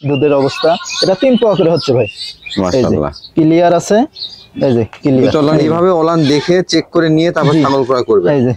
দুধের অবস্থা এটা 3 পাওয়া করে হচ্ছে ভাই। মাশাআল্লাহ ক্লিয়ার আছে, এই যে ক্লিয়ার। চলুন এইভাবে ওলান দেখে চেক করে নিয়ে তারপর ছাগল ক্রয় করবে। এই যে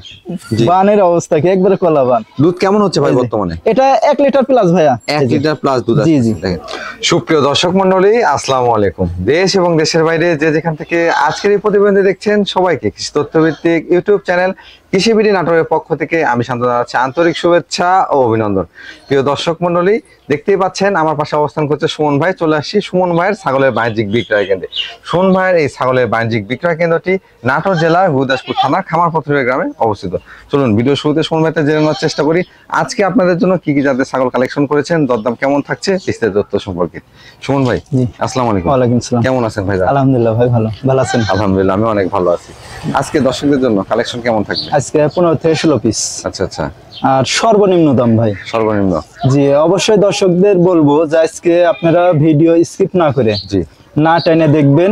বানের অবস্থা কি একবারে কলা বান। দুধ কেমন হচ্ছে ভাই বর্তমানে? এটা 1 লিটার প্লাস ভাইয়া, 1 লিটার প্লাস দুধ আছে। জি জি। দেখেন সুপ্রিয় দর্শক মণ্ডলী, আসসালামু আলাইকুম। দেশ এবং দেশের বাইরে যে যেখান থেকে আজকের এই প্রতিবেদন দেখছেন সবাইকে কৃষি তথ্যভিত্তিক ইউটিউব চ্যানেল কৃষি বিডি নাটোরের পক্ষ থেকে আমি শান্ত জানাচ্ছি আন্তরিক শুভেচ্ছা ও অভিনন্দন। প্রিয় দর্শক মণ্ডলী, দেখতেই পাচ্ছেন আমার পাশে অবস্থান করছে সুমন ভাই। চলে আসছি সুমন ভাইয়ের ছাগলের বাণিজ্যিক বিক্রয় কেন্দ্রে। সুমন ভাইয়ের এই ছাগলের বাণিজ্যিক বিক্রয় কেন্দ্রটি নাটোর জেলার গুরুদাসপুর থানার খামারপথুরিয়া গ্রামে অবস্থিত। চলুন ভিডিও শুরুতে সুমন ভাইতে জেনে নেওয়ার চেষ্টা করি আজকে আপনাদের জন্য কি কি জাতের ছাগল কালেকশন করেছেন, দরদাম কেমন থাকছে, বিস্তারিত তথ্য সম্পর্কে। সুমন ভাই আসসালামু আলাইকুম। ওয়ালাইকুম আসসালাম। কেমন আছেন ভাই? আলহামদুলিল্লাহ ভাই, ভালো আছেন? আলহামদুলিল্লাহ আমি অনেক ভালো আছি। আজকে দর্শকদের জন্য কালেকশন কেমন থাকবে? আজকে 15 থেকে 16 পিস। আচ্ছা আচ্ছা। আর সর্বনিম্ন দাম ভাই? সর্বনিম্ন। জি অবশ্যই দর্শকদের বলবো যে আজকে আপনারা ভিডিও স্কিপ না করে জি না টেনে দেখবেন,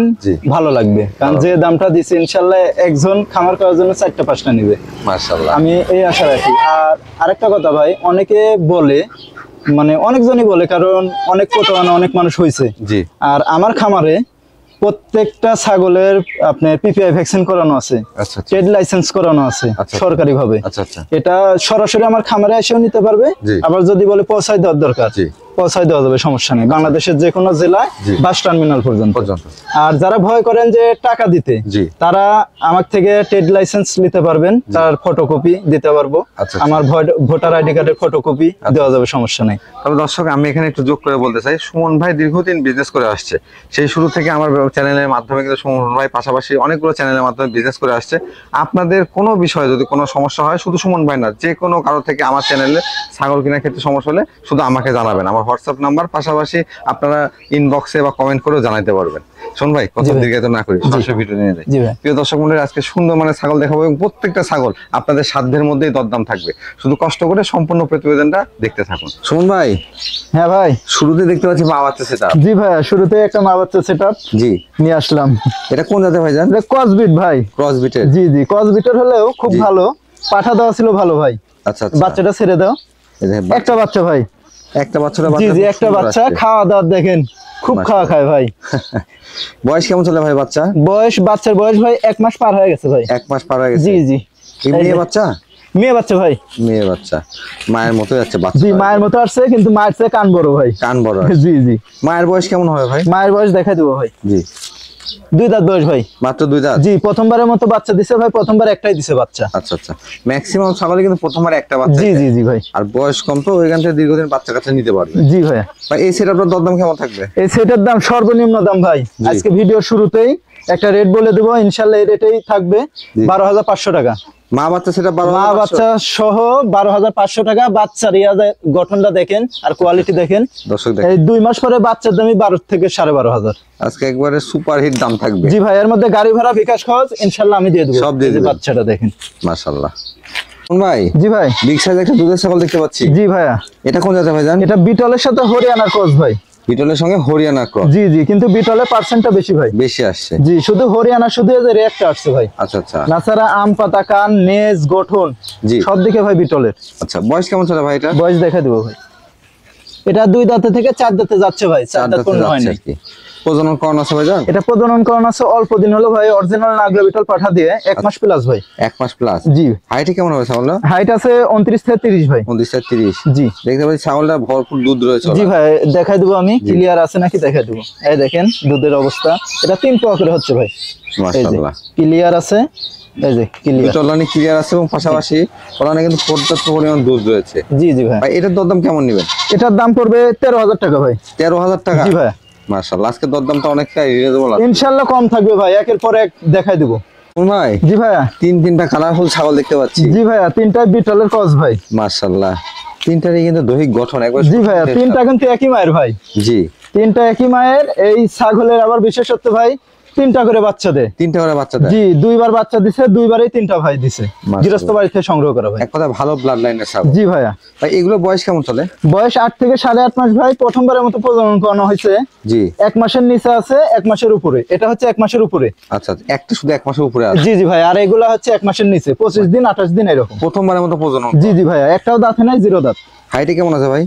ভালো লাগবে। কারণ যে দামটা দিছি ইনশাআল্লাহ একজন খামার করার জন্য 4টা 5টা নেবে মাশাআল্লাহ, আমি এই আশা রাখি। আর আরেকটা কথা ভাই, অনেকে বলে মানে অনেকজনই বলে, কারণ অনেক প্রতারণা অনেক মানুষ হয়েছে। জি আর আমার খামারে প্রত্যেকটা ছাগলের আপনার পিপিআই ভ্যাকসিন করানো আছে, ট্রেড লাইসেন্স করানো আছে সরকারি ভাবে। এটা সরাসরি আমার খামারে এসেও নিতে পারবে, আবার যদি বলে পৌঁছায় দেওয়ার দরকার পৌঁছায় দেওয়া যাবে, সমস্যা নেই। বাংলাদেশের যে কোনো জেলায় বাস টার্মিনাল পর্যন্ত। আর যারা ভয় করেন যে টাকা দিতে, তারা আমার থেকে ট্রেড লাইসেন্স নিতে পারবেন, তার ফটোকপি দিতে পারবো, আমার ভোটার আইডি কার্ডের ফটোকপি দেওয়া যাবে, সমস্যা নেই। তবে দর্শক আমি এখানে একটু যোগ করে বলতে চাই, সুমন ভাই দীর্ঘদিন বিজনেস করে আসছে। সেই শুরু থেকে আমার চ্যানেলের মাধ্যমে কিন্তু সুমন ভাই পাশাপাশি অনেকগুলো চ্যানেলের মাধ্যমে বিজনেস করে আসছে। আপনাদের কোনো বিষয়ে যদি কোনো সমস্যা হয়, শুধু সুমন ভাই না, যে কোনো কারো থেকে আমার চ্যানেলে ছাগল কেনার ক্ষেত্রে সমস্যা হলে শুধু আমাকে জানাবেন। আমার হোয়াটসঅ্যাপ নাম্বার, পাশাপাশি আপনারা ইনবক্সে বা কমেন্ট করেও জানাতে পারবেন। শোন ভাই কথা দীর্ঘায়িত না করি, সরাসরি ভিডিও নিয়ে যাই। প্রিয় দর্শক মণ্ডলী, আজকে সুন্দর মানে ছাগল দেখাবো এবং প্রত্যেকটা ছাগল আপনাদের সাধ্যের মধ্যেই দরদাম থাকবে। শুধু কষ্ট করে সম্পূর্ণ প্রতিবেদনটা দেখতে থাকুন। সুমন ভাই। হ্যাঁ ভাই। শুরুতে দেখতে পাচ্ছি মা বাচ্চা সেটআপ। জি ভাই, শুরুতে একটা মা বাচ্চা সেটআপ জি নিয়ে আসলাম। এটা কোন জাতের ভাই জান? এটা ক্রসবিট ভাই। ক্রসবিটের? জি জি, ক্রসবিটের হলেও খুব ভালো, পাঠা দেওয়া ছিল ভালো ভাই। আচ্ছা আচ্ছা। বাচ্চাটা ছেড়ে দাও। একটা বাচ্চা ভাই, একটা বাচ্চা। জি জি, একটা বাচ্চা। খাওয়া দাওয়া দেখেন, খুব খাওয়া খায় ভাই। বয়স কেমন চলে ভাই বাচ্চা? বাচ্চার বয়স ভাই 1 মাস পার হয়ে গেছে ভাই। 1 মাস পার হয়ে গেছে? জি জি। মেয়ে বাচ্চা? মেয়ে বাচ্চা ভাই। মেয়ে বাচ্চা, মায়ের মতো যাচ্ছে বাচ্চা। জি মায়ের মতো আসছে, কিন্তু মায়ের চেয়ে কান বড় ভাই। কান বড়? জি জি। মায়ের বয়স কেমন হবে ভাই? মায়ের বয়স দেখাই দেবো ভাই। জি 2 দাঁত বয়স ভাই। মাত্র 2 দাঁত? জি, প্রথমবারের মতো বাচ্চা দিছে ভাই, প্রথমবার একটাই দিছে বাচ্চা। আচ্ছা আচ্ছা। ম্যাক্সিমাম ছাগলে কিন্তু প্রথমবার একটা বাচ্চা। জি জি জি ভাই। আর বয়স কম তো ওইখান থেকে দীর্ঘদিন বাচ্চা কাচ্চা নিতে পারবে। জি ভাই। ভাই এই সেটআপের দরদাম কেমন থাকবে? এই সেটের দাম সর্বনিম্ন দাম ভাই, আজকে ভিডিও শুরুতেই একটা রেট বলে দেবো, ইনশাআল্লাহ এই রেটেই থাকবে 12,500 টাকা। মা বাচ্চা সেটা 12,500? মা বাচ্চা সহ 12,500 টাকা। বাচ্চার গঠনটা দেখেন আর কোয়ালিটি দেখেন। দর্শক দেখেন, এই 2 মাস পরে বাচ্চার দামই 12 থেকে 12,500। আজকে একবারে সুপার হিট দাম থাকবে। জি ভাই, এর মধ্যে গাড়ি ভাড়া বিকাশ খরচ ইনশাআল্লাহ আমি দিয়ে দেব। সব দিয়ে দেব। বাচ্চাটা দেখেন মাশাআল্লাহ। ভাই। জি ভাই। বিগ সাইজ একটা দুধের ছাগল দেখতে পাচ্ছি। জি ভাইয়া। এটা কোন জাতের ভাই জান? এটা বিটলের সাথে হরিয়ানার ক্রস ভাই। বিটলের সঙ্গে হরিয়ানা ক্রস? জি জি, কিন্তু বিটলের পার্সেন্টটা বেশি ভাই। বেশি আসছে? জি, শুধু হরিয়ানা শুধু এর রেটটা আসছে ভাই। আচ্ছা আচ্ছা। নাছাড়া আম পাতা, কান, নেজ, গঠন সব দিকে ভাই বিটলের। আচ্ছা, বয়স কেমন চলে ভাই এটা? বয়স দেখা দেবো ভাই। এটা 2 দাঁতে থেকে 4 দাঁতে যাচ্ছে ভাই, 4 দাঁত পূর্ণ হয় নাই। প্রজনন করণ আছে ভাই জান? এটা প্রজনন করণ আছে, অল্প দিন হলো ভাই। অরিজিনাল নাগরা বিটল পাঠা দিয়ে 1 মাস প্লাস ভাই। 1 মাস প্লাস? জি। হাইট কেমন হবে ছাগলটা? হাইট আছে 29 থেকে 30 ভাই। 29 থেকে 30? জি। দেখতে পাচ্ছি ছাগলটা ভরপুর দুধ রয়েছে। জি ভাই, দেখাই দেবো আমি, ক্লিয়ার আছে নাকি দেখাই দেবো। এই দেখেন দুধের অবস্থা, এটা 3 পাওয়া করে হচ্ছে ভাই। মাশাআল্লাহ, ক্লিয়ার আছে। এই যে ক্লিয়ার, চলনি ক্লিয়ার আছে এবং পাশাপাশি ওখানে কিন্তু পর্যাপ্ত পরিমাণ দুধ রয়েছে। জি জি ভাই। ভাই এটার দরদাম কেমন নেবেন? এটার দাম পড়বে 13,000 টাকা ভাই। 13,000 টাকা? জি ভাই। মাশাআল্লাহ, আজকে দরদামটা অনেকটা রিজনেবল আছে। ইনশাআল্লাহ কম থাকবে ভাই, একের পর এক দেখাই দেব ভাই। জি ভাইয়া। 3টা কালারফুল ছাগল দেখতে পাচ্ছি। জি ভাইয়া, 3টাই বিটলের ক্রস ভাই। মাশাআল্লাহ, 3টারই কিন্তু দৈহিক গঠন একবার। জি ভাইয়া, 3টা কিন্তু একই মায়ের ভাই। জি, 3টা একই মায়ের। এই ছাগলের আবার বিশেষত্ব ভাই, 3টা করে বাচ্চা দেয়। 3টা করে বাচ্চা দেয়? জি, 2বার বাচ্চা দিছে, 2বারই 3টা ভাই দিছে। গৃহস্থ বাড়ি থেকে সংগ্রহ করা ভাই। এক কথা ভালো ব্লাড লাইনের ছাগল। জি ভাইয়া। ভাই এগুলো বয়স কেমন চলে? বয়স 8 থেকে 8.5 মাস ভাই। প্রথমবারের মতো প্রজনন করানো হয়েছে। জি। 1 মাসের নিচে আছে, 1 মাসের উপরে। এটা হচ্ছে 1 মাসের উপরে। আচ্ছা, একটা শুধু 1 মাসের উপরে আছে? জি জি ভাই। আর এগুলা হচ্ছে 1 মাসের নিচে, 25 দিন 28 দিন এরকম। প্রথমবারের মতো প্রজনন? জি জি ভাইয়া। একটাও দাঁত নাই, 0 দাঁত। হাইটে কেমন আছে ভাই?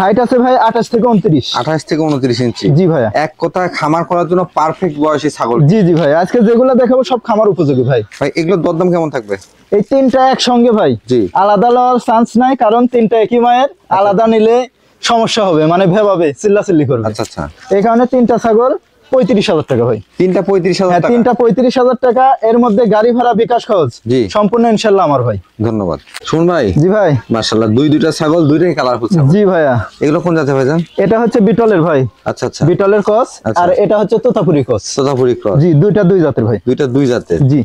হাইট আছে ভাই 28 থেকে 29। 28 থেকে 29 ইঞ্চি। জি ভাইয়া। এক কথায় খামার করার জন্য পারফেক্ট বয়সী ছাগল। জি জি ভাই, আজকে যেগুলো দেখাবো সব খামার উপযোগী ভাই। ভাই এগুলোর দরদাম কেমন থাকবে? এই তিনটা একসঙ্গে ভাই, জি, আলাদা লওয়ার চান্স নাই, কারণ তিনটা একই মায়ের, আলাদা নিলে সমস্যা হবে, মানে ভেবাবে, চিল্লাচিল্লি করবে। আচ্ছা আচ্ছা। এই কারণে তিনটা ছাগল 35,000 টাকা ভাই। তিনটা 35,000 টাকা? তিনটা 35,000 টাকা, এর মধ্যে গাড়ি ভাড়া বিকাশ খরচ জি সম্পূর্ণ ইনশাল্লাহ আমার ভাই। ধন্যবাদ। শুন ভাই। জি ভাই। মাশাআল্লাহ, দুইটা ছাগল, দুইটাই কালারফুল ছাগল। জি ভাইয়া। এগুলো কোন জাতের ভাইজান? এটা হচ্ছে বিটলের ভাই। আচ্ছা আচ্ছা। বিটলের ক্রস, আর এটা হচ্ছে তোতাপুরি ক্রস। তোতাপুরি ক্রস। জি, দুইটা দুই জাতের ভাই। দুইটা দুই জাতের। জি।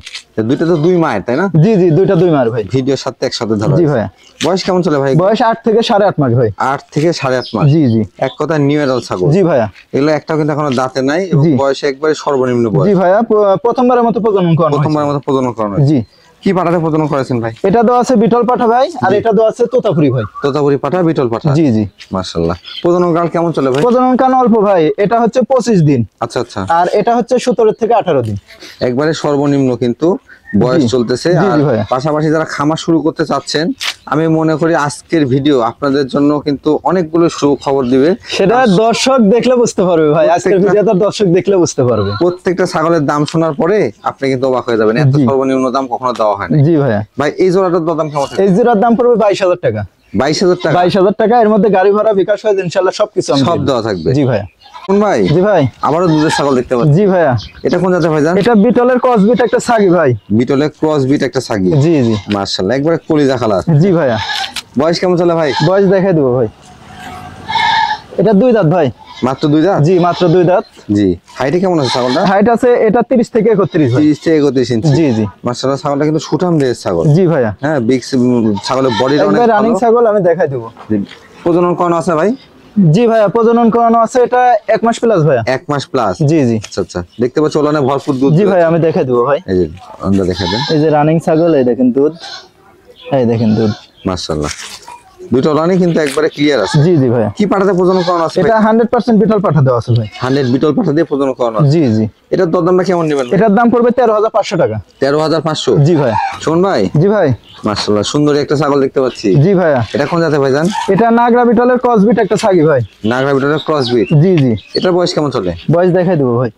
দুইটা তো দুই মায়ের, তাই না? জি জি, দুইটা দুই মায়ের ভাই। ভিডিওর সাথে একসাথে ধরা। জি ভাইয়া। বয়স কেমন চলে ভাই? বয়স 8 থেকে 8.5 মাস ভাই। 8 থেকে 8.5 মাস। জি জি। এক কথায় নিউ এডাল ছাগল। জি ভাইয়া। এগুলো একটাও কিন্তু এখনো দাঁতে নাই এবং বয়সে একবারে সর্বনিম্ন বয়স। জি ভাইয়া, প্রথমবারের মতো প্রজনন করানো। প্রথমবারের মতো প্রজনন করানো। জি। কি পাঠাতে প্রজনন করেছেন ভাই? এটা দেওয়া আছে বিটল পাঠা ভাই, আর এটা দেওয়া আছে তোতাপুরি ভাই। তোতাপুরি পাঠা, বিটল পাঠা। জি জি। মাশাআল্লাহ। প্রজনন কাল কেমন চলে ভাই? প্রজনন কাল অল্প ভাই, এটা হচ্ছে 25 দিন। আচ্ছা আচ্ছা। আর এটা হচ্ছে 17 থেকে 18 দিন। একবারে সর্বনিম্ন কিন্তু বয়স চলতেছে। আর পাশাপাশি যারা খামার শুরু করতে চাচ্ছেন, আমি মনে করি আজকের ভিডিও আপনাদের জন্য কিন্তু অনেকগুলো সুখবর দিবে। সেটা দর্শক দেখলে বুঝতে পারবে ভাই, আজকের ভিডিওটা দর্শক দেখলে বুঝতে পারবে। প্রত্যেকটা ছাগলের দাম শোনার পরে আপনি কিন্তু অবাক হয়ে যাবেন, এত সর্বনিম্ন দাম কখনো দেওয়া হয় না। জি ভাইয়া। ভাই এই জোড়াটার দাম কেমন? এই জোড়ার দাম পড়বে 22,000 টাকা। 22,000 টাকা? 22,000 টাকা, এর মধ্যে গাড়ি ভাড়া বিকাশ হয়, ইনশাআল্লাহ সবকিছু সব দেওয়া থাকবে। জি ভাইয়া। কোন ভাই? জি ভাই। আবারও দুধের ছাগল দেখতে পাচ্ছি। জি ভাইয়া। এটা কোন জাতের ভাইজান? এটা বিটলের ক্রস বিট একটা ছাগি ভাই। বিটলের ক্রস বিট একটা ছাগি। জি জি। মাশাআল্লাহ, একবারে কলিজা কালার। জি ভাইয়া। বয়স কেমন চলে ভাই? বয়স দেখাই দেবো ভাই। এটা দুই দাঁত ভাই। মাত্র দুই দাঁত? জি, মাত্র দুই দাঁত। জি। হাইটে কেমন আছে ছাগলটা? হাইট আছে এটা 30 থেকে 31 ভাই। 30 থেকে 31 ইঞ্চি। জি জি। মাশাআল্লাহ, ছাগলটা কিন্তু সুঠাম দেহের ছাগল। জি ভাইয়া। হ্যাঁ, বিগ ছাগলের বডিটা অনেক ভালো। রানিং ছাগল, আমি দেখাই দেবো। প্রজনন করানো আছে ভাই? জি ভাইয়া, প্রজনন করানো আছে, এটা 1 মাস প্লাস ভাইয়া। 1 মাস প্লাস? জি জি। আচ্ছা আচ্ছা। দেখতে পাচ্ছ ওলানে ভরপুর দুধ। জি ভাই, আমি দেখাই দেবো ভাই। এই যে আমরা দেখাই দেন। এই যে রানিং ছাগল, এই দেখেন দুধ, এই দেখেন দুধ। মাশাআল্লাহ, দুটো ওলানে কিন্তু একবারে ক্লিয়ার আছে। জি জি ভাইয়া। কি পাঠাতে প্রজনন করানো আছে? এটা 100% বিটল পাঠা দেওয়া আছে ভাই। 100 বিটল পাঠা দিয়ে প্রজনন করানো আছে। জি জি। এটার দরদামটা কেমন নেবেন? এটার দাম পড়বে 13,500 টাকা। 13,500? জি ভাইয়া। শোন ভাই। জি ভাই। মাশাআল্লাহ, সুন্দর একটা ছাগল দেখতে পাচ্ছি। জি ভাইয়া। এটা কোন জাতের ভাইজান? এটা নাগরা বিটলের ক্রস বিট একটা ছাগি ভাই। নাগরা বিটলের ক্রস বিট? জি জি। এটার বয়স কেমন চলে? বয়স দেখাই দেবো ভাই।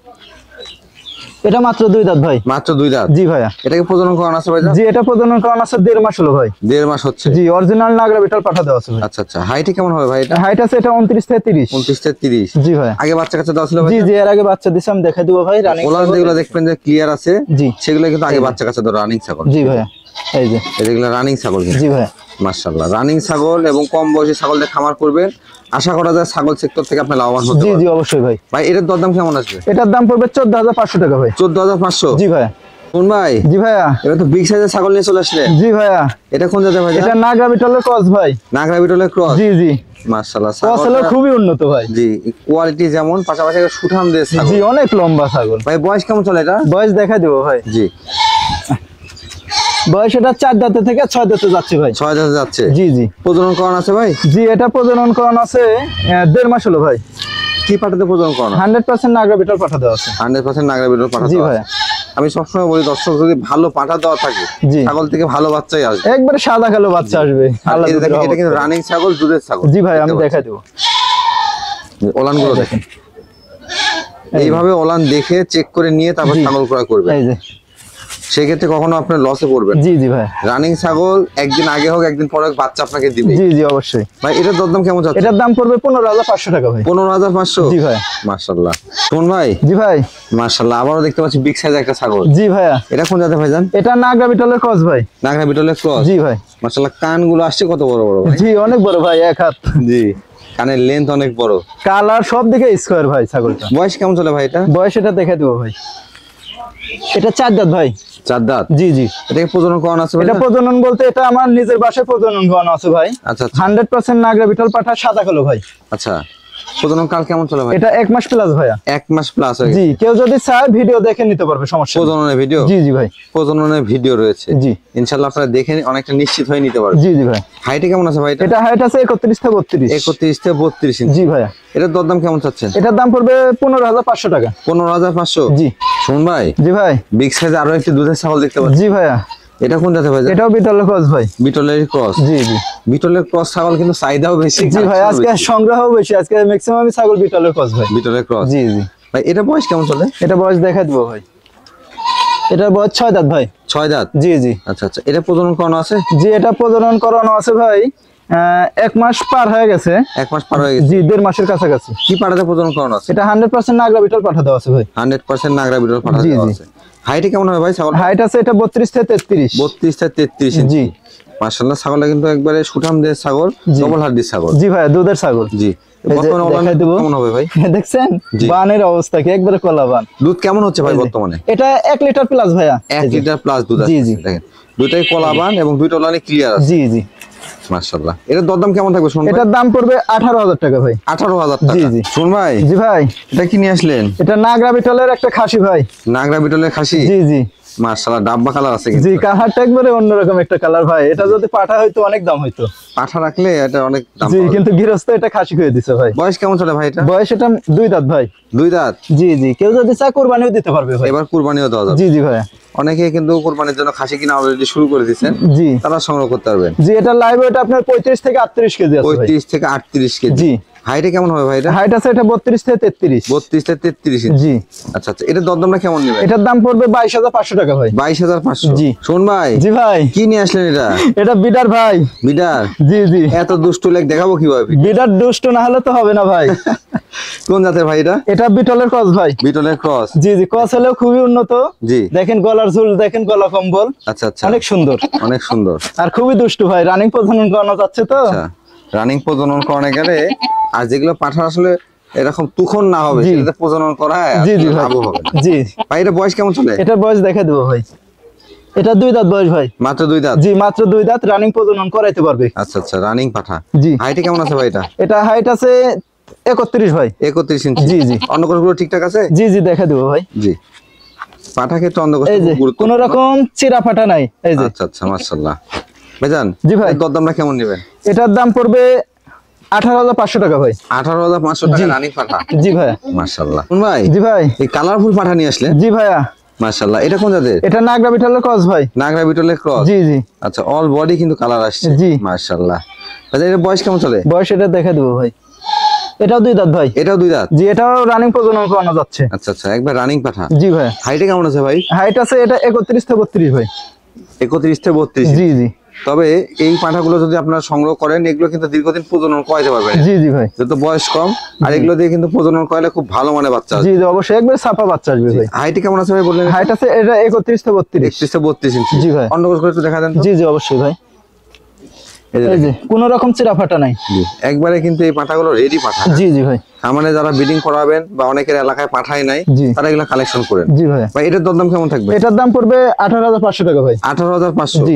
এটা মাত্র দুই দাঁত ভাই। মাত্র দুই দাঁত? জি ভাইয়া। এটাকে প্রজনন করানো আছে ভাইজান? জি, এটা প্রজনন করানো আছে 1.5 মাস হলো ভাই। 1.5 মাস হচ্ছে? জি, অরিজিনাল নাগরা বিটল পাঠা দেওয়া আছে ভাই। আচ্ছা আচ্ছা। হাইটে কেমন হবে ভাই এটা? হাইট আছে এটা 29 থেকে 30। 29 থেকে 30? জি ভাই। আগে বাচ্চা কাচ্চা দেওয়া ছিল ভাই? জি জি, এর আগে বাচ্চা দিছি, আমি দেখাই দেবো ভাই। রানিং ওলান যেগুলো দেখবেন যে ক্লিয়ার আছে, জি, সেগুলো কিন্তু আগে বাচ্চা কাচ্চা দেওয়া রানিং ছাগল। জি ভাইয়া। এই যে এগুলো রানিং ছাগল। জি ভাইয়া। মাশাআল্লাহ, রানিং ছাগল এবং কম বয়সী ছাগলদের খামার করবেন, আশা করা যায় ছাগল সেক্টর থেকে আপনি লাভবান হতে জি পারবেন। জি, অবশ্যই ভাই। ভাই এটার দরদাম কেমন আসবে? এটার দাম পড়বে 14,500 টাকা ভাই। 14,500? জি ভাইয়া। কোন ভাই? জি ভাইয়া। এবার তো বিগ সাইজের ছাগল নিয়ে চলে আসলে। জি ভাইয়া। এটা কোন জাতের ভাই? এটা নাগরা বিটলের ক্রস ভাই। নাগরা বিটলের ক্রস? জি জি। মাশাআল্লাহ, ক্রস হলো খুবই উন্নত ভাই। জি, কোয়ালিটি যেমন, পাশাপাশি সুঠাম দেহের ছাগল। জি, অনেক লম্বা ছাগল ভাই। বয়স কেমন চলে এটা? বয়স দেখাই দেবো ভাই। জি। বয়স এটা 4 দাঁতে থেকে 6 দাঁতে যাচ্ছে ভাই। 6 দাঁতে যাচ্ছে? জি জি। প্রজনন করানো আছে ভাই? জি, এটা প্রজনন করানো আছে 1.5 মাস হলো ভাই। কি পাঠাতে প্রজনন করানো? 100% নাগরা বিটল পাঠা দেওয়া আছে। 100% নাগরা বিটল পাঠা? জি ভাইয়া। আমি সবসময় বলি দর্শক, যদি ভালো পাঠা দেওয়া থাকে ছাগল থেকে ভালো বাচ্চাই আসবে। একবারে সাদা কালো বাচ্চা আসবে। এটা কিন্তু রানিং ছাগল, দুধের ছাগল। জি ভাই, আমি দেখাই দেবো। ওলান গুলো দেখেন, এইভাবে ওলান দেখে চেক করে নিয়ে তারপর ছাগল ক্রয় করবেন। এই যে, সেক্ষেত্রে কখনো আপনার লসে পড়বেন। জি জি ভাই। রানিং ছাগল একদিন আগে হোক একদিন পরে হোক বাচ্চা আপনাকে দিবে। জি জি, অবশ্যই ভাই। এটার দরদাম কেমন যাচ্ছে? এটার দাম পড়বে 15,500 টাকা ভাই। 15,500? জি ভাই। মাশাআল্লাহ। কোন ভাই? জি ভাই। মাশাআল্লাহ, আবারও দেখতে পাচ্ছি বিগ সাইজ একটা ছাগল। জি ভাইয়া। এটা কোন জাতের ভাইজান? এটা নাগরা বিটলের ক্রস ভাই। নাগরা বিটলের ক্রস? জি ভাই। মাশাআল্লাহ, কানগুলো আসছে কত বড় বড় ভাই। জি, অনেক বড় ভাই, 1 হাত। জি, কানের লেন্থ অনেক বড়, কালার সব দিকে স্কয়ার ভাই ছাগলটা। বয়স কেমন চলে ভাই এটা? বয়স এটা দেখাই দেবো ভাই। এটা 4 দাঁত ভাই। 4 দাঁত? জি জি। এটাকে প্রজনন করানো আছে ভাই? এটা প্রজনন বলতে এটা আমার নিজের বাসায় প্রজনন করানো আছে ভাই। আচ্ছা আচ্ছা। 100% নাগরা বিটল পাঠা, সাদা কালো ভাই। আচ্ছা, প্রজনন কাল কেমন চলে ভাই? এটা 1 মাস প্লাস ভাইয়া। 1 মাস প্লাস হয়ে জি, কেউ যদি চায় ভিডিও দেখে নিতে পারবে, সমস্যা নেই। প্রজননের ভিডিও? জি জি ভাই। প্রজননের ভিডিও রয়েছে? জি। ইনশাআল্লাহ আপনারা দেখে অনেকটা নিশ্চিত হয়ে নিতে পারবেন। জি জি ভাই। হাইটে কেমন আছে ভাই? এটা হাইট আছে 31 থেকে 32। 31 থেকে 32 ইঞ্চি? জি ভাইয়া। এটার দরদাম কেমন চাচ্ছেন? এটার দাম পড়বে 15,500 টাকা। 15,500? জি। শুন ভাই। জি ভাই। বিগ সাইজ আরো একটি দুধের ছাগল দেখতে পাচ্ছি। জি ভাইয়া। এটা কোন জাতের ভাই? এটাও বিটলের ক্রস ভাই। বিটলের ক্রস। জি জি। বিটলের ক্রস ছাগল কিন্তু চাহিদাও বেশি। জি ভাই, আজকে সংগ্রহ বেশি, আজকে ম্যাক্সিমাম ছাগল বিটলের ক্রস ভাই। বিটলের ক্রস। জি জি। ভাই এটা বয়স কেমন চলে? এটা বয়স দেখা দিব ভাই। এটা বয়স 6 দাঁত ভাই। 6 দাঁত। জি জি। আচ্ছা আচ্ছা, এটা প্রজনন করানো আছে? জি, এটা প্রজনন করানো আছে ভাই। 1 মাস পার হয়ে গেছে। 1 মাস পার হয়ে গেছে। জি, 1.5 মাসের কাছাকাছি। কি পাঠাতে প্রজনন করানো আছে? এটা 100% নাগরা বিটল পাঠা দেওয়া আছে ভাই। 100% নাগরা বিটল পাঠা দেওয়া আছে। হাইটে কেমন হবে ভাই ছাগল? হাইট আছে এটা 32 থেকে 33। 32 থেকে 33 ইঞ্চি। জি। মাশাআল্লাহ, ছাগলটা কিন্তু একবারে সুঠাম দেহের ছাগল, ডবল হাড়ির ছাগল। জি ভাই, দুধের ছাগল। জি। বর্তমানে ওলান কেমন হবে ভাই? দেখছেন বানের অবস্থা কি, একবারে কলা বান। দুধ কেমন হচ্ছে ভাই বর্তমানে? এটা 1 লিটার প্লাস ভাইয়া। 1 লিটার প্লাস দুধ আছে। জি জি। দেখেন দুইটাই কলা বান এবং দুইটা ওলানে ক্লিয়ার আছে। জি জি। মাশাআল্লাহ, এটার দরদাম কেমন থাকবে শুনুন? এটার দাম পড়বে 18,000 টাকা ভাই। 18,000 টাকা। জি জি। শুন ভাই। জি ভাই। এটা কি নিয়ে আসলেন? এটা নাগরা বিটলের একটা খাসি ভাই। নাগরা বিটলের খাসি? জি জি। মাশাআল্লাহ, ডাব্বা কালার আছে কিন্তু। জি, কালারটা একবারে অন্যরকম একটা কালার ভাই। এটা যদি পাঠা হইতো অনেক দাম হইতো। পাঠা রাখলে এটা অনেক দাম। জি, কিন্তু গৃহস্থ এটা খাসি করে দিছে ভাই। বয়স কেমন চলে ভাই এটা? বয়স এটা 2 দাঁত ভাই। 2 দাঁত। জি জি, কেউ যদি চায় কুরবানিও দিতে পারবে ভাই। এবার কুরবানিও দেওয়া যাবে। জি জি ভাই। অনেকে কিন্তু কুরবানির জন্য খাসি কিনা অলরেডি শুরু করে দিয়েছেন। জি। তারা সংগ্রহ করতে পারবেন। জি, এটা লাইভ ওয়েট আপনার 35 থেকে 38 কেজি আছে ভাই। 35 থেকে 38 কেজি। জি। হাইটে কেমন হবে ভাই এটা? হাইট আছে এটা 32 থেকে 33। 32 থেকে 33 ইঞ্চি। জি। আচ্ছা আচ্ছা, এটা দরদামটা কেমন নেবেন? এটার দাম পড়বে 22,500 টাকা ভাই। 22,500। জি। শুন ভাই। জি ভাই। কি নিয়ে আসলেন এটা? এটা বিডার ভাই। বিডার? জি জি। এত দুষ্টু লেগ দেখাবো কিভাবে? বিডার দুষ্ট না হলে তো হবে না ভাই। কোন জাতের ভাই এটা? এটা বিটলের ক্রস ভাই। বিটলের ক্রস। জি জি, ক্রস হলেও খুবই উন্নত। জি। দেখেন গলার ঝুল, দেখেন গলা কম্বল। আচ্ছা আচ্ছা, অনেক সুন্দর। অনেক সুন্দর আর খুবই দুষ্টু ভাই, রানিং প্রজনন করানো যাচ্ছে তো। আচ্ছা, রানিং প্রজনন করানো গেলে আর যেগুলো পাঠা আসলে এরকম তুখন না হবে সেটাতে প্রজনন করা হয়। জি জি ভাই। লাভ হবে। জি। ভাই এটা বয়স কেমন চলে? এটার বয়স দেখা দেবো ভাই। এটা 2 দাঁত বয়স ভাই। মাত্র 2 দাঁত? জি, মাত্র 2 দাঁত, রানিং প্রজনন করাইতে পারবে। আচ্ছা আচ্ছা, রানিং পাঠা। জি। হাইটে কেমন আছে ভাই এটা? এটা হাইট আছে 31 ভাই। 31 ইঞ্চি। জি জি। অন্য কোনগুলো ঠিকঠাক আছে? জি জি, দেখা দেবো ভাই। জি। পাঠা ক্ষেত্রে অন্য এই যে কোনো রকম চিরা ফাটা নাই। এই যে। আচ্ছা আচ্ছা, মাশাআল্লাহ। ভাইজান। জি ভাই। দরদামটা কেমন নেবেন? এটার দাম পড়বে 18,500 টাকা ভাই। 18,500 টাকা রানিং পাঠা? জি ভাই। মাশাআল্লাহ। শুন ভাই। জি ভাই। এই কালারফুল পাঠা নিয়ে আসলেন? জি ভাইয়া। মাশাআল্লাহ, এটা কোন জাতের? এটা নাগরা বিটলের ক্রস ভাই। নাগরা বিটলের ক্রস? জি জি। আচ্ছা, অল বডি কিন্তু কালার আসছে। জি। মাশাআল্লাহ। আচ্ছা, এর বয়স কেমন চলে? বয়স এটা দেখা দেবো ভাই। এটাও 2 দাঁত ভাই। এটাও 2 দাঁত? জি, এটাও রানিং প্রজনন করানো যাচ্ছে। আচ্ছা আচ্ছা, একবার রানিং পাঠা। জি ভাই। হাইটে কেমন আছে ভাই? হাইট আছে এটা 31 থেকে 32 ভাই। 31 থেকে 32? জি জি। তবে এই পাঠাগুলো যদি আপনারা সংগ্রহ করেন, এগুলো কিন্তু দীর্ঘদিন প্রজনন করাইতে পারবেন। জি জি ভাই। যেহেতু বয়স কম, আর এগুলো দিয়ে কিন্তু প্রজনন করালে খুব ভালো মানে বাচ্চা আসবে। জি জি, অবশ্যই একবার ছাপা বাচ্চা আসবে ভাই। হাইটে কেমন আছে ভাই বললেন? হাইট আছে এটা 31 থেকে 32। 31 থেকে 32 ইঞ্চি। জি ভাই। অন্য করে একটু দেখা দেন তো। জি জি, অবশ্যই ভাই। এই এই যে কোনো রকম চিরা ফাটা নাই। জি, একবারে কিন্তু এই পাঠাগুলো রেডি পাঠা। জি জি ভাই। মানে যারা ব্রিডিং করাবেন বা অনেকের এলাকায় পাঠাই নাই, জি। তারা এগুলো কালেকশন করেন। জি ভাই। ভাই এটার দরদাম কেমন থাকবে? এটার দাম পড়বে 18,500 টাকা ভাই। 18,500? জি।